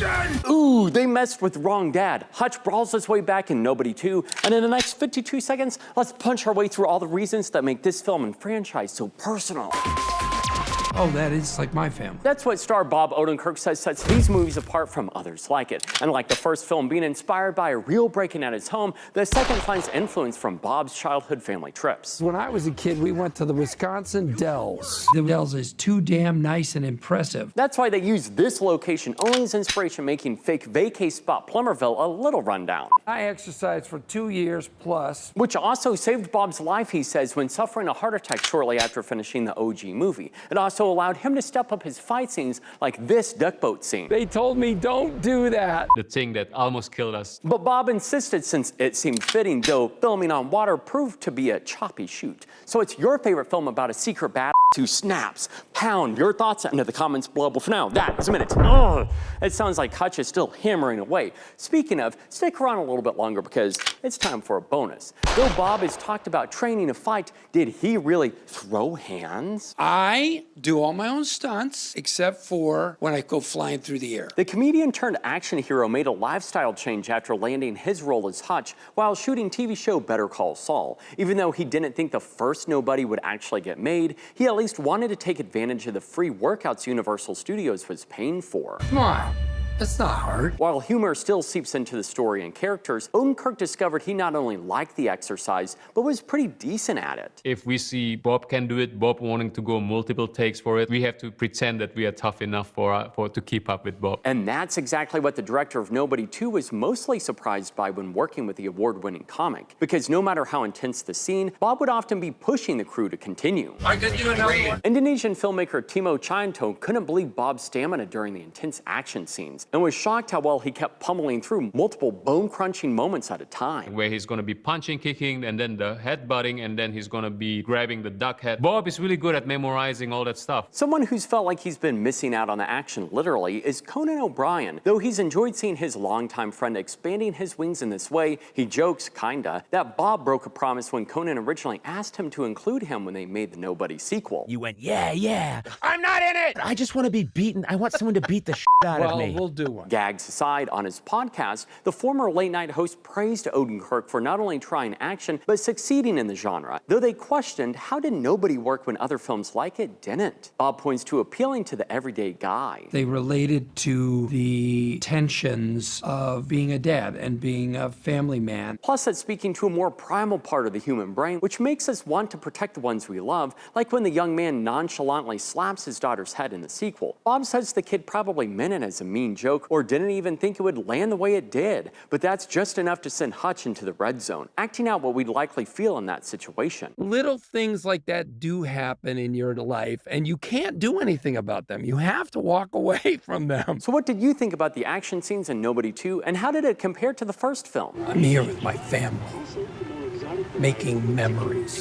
action! Ooh, they messed with wrong dad. Hutch brawls his way back in Nobody 2, and in the next 52 seconds, let's punch our way through all the reasons that make this film and franchise so personal. Oh, that is like my family. That's what star Bob Odenkirk says sets these movies apart from others like it. And like the first film being inspired by a real break-in at his home, the second finds influence from Bob's childhood family trips. When I was a kid, we went to the Wisconsin Dells. The Dells is too damn nice and impressive. That's why they use this location only as inspiration, making fake vacay spot Plummerville a little rundown. I exercised for 2 years plus. Which also saved Bob's life, he says, when suffering a heart attack shortly after finishing the OG movie. It also allowed him to step up his fight scenes like this duck boat scene. They told me don't do that. The thing that almost killed us. But Bob insisted since it seemed fitting, though filming on water proved to be a choppy shoot. So it's your favorite film about a secret badass who snaps. Pound your thoughts into the comments below. But for now, that is a minute. Ugh. It sounds like Hutch is still hammering away. Speaking of, stick around a little bit longer because it's time for a bonus. Though Bob has talked about training to fight, did he really throw hands? I do all my own stunts, except for when I go flying through the air. The comedian turned action hero made a lifestyle change after landing his role as Hutch while shooting TV show Better Call Saul. Even though he didn't think the first Nobody would actually get made, he at least wanted to take advantage of the free workouts Universal Studios was paying for. Come on. That's not hard. While humor still seeps into the story and characters, Odenkirk discovered he not only liked the exercise, but was pretty decent at it. If we see Bob can do it, Bob wanting to go multiple takes for it, we have to pretend that we are tough enough to keep up with Bob. And that's exactly what the director of Nobody 2 was mostly surprised by when working with the award-winning comic. Because no matter how intense the scene, Bob would often be pushing the crew to continue. I can do another one. Indonesian filmmaker Timo Tjahjanto couldn't believe Bob's stamina during the intense action scenes, and was shocked how well he kept pummeling through multiple bone-crunching moments at a time. Where he's going to be punching, kicking, and then the head-butting, and then he's going to be grabbing the duck head. Bob is really good at memorizing all that stuff. Someone who's felt like he's been missing out on the action literally is Conan O'Brien. Though he's enjoyed seeing his longtime friend expanding his wings in this way, he jokes, kinda, that Bob broke a promise when Conan originally asked him to include him when they made the Nobody sequel. You went, yeah. I'm not in it! I just want to be beaten. I want someone to beat the shit out of me. Well, we'll do one. Gags aside, on his podcast, the former late-night host praised Odenkirk for not only trying action, but succeeding in the genre, though they questioned how did Nobody work when other films like it didn't. Bob points to appealing to the everyday guy. They related to the tensions of being a dad and being a family man. Plus, it's speaking to a more primal part of the human brain, which makes us want to protect the ones we love, like when the young man nonchalantly slaps his daughter's head in the sequel. Bob says the kid probably meant it as a mean joke or didn't even think it would land the way it did, but that's just enough to send Hutch into the red zone, acting out what we'd likely feel in that situation. Little things like that do happen in your life, and you can't do anything about them. You have to walk away from them. So what did you think about the action scenes in Nobody 2, and how did it compare to the first film? I'm here with my family, making memories.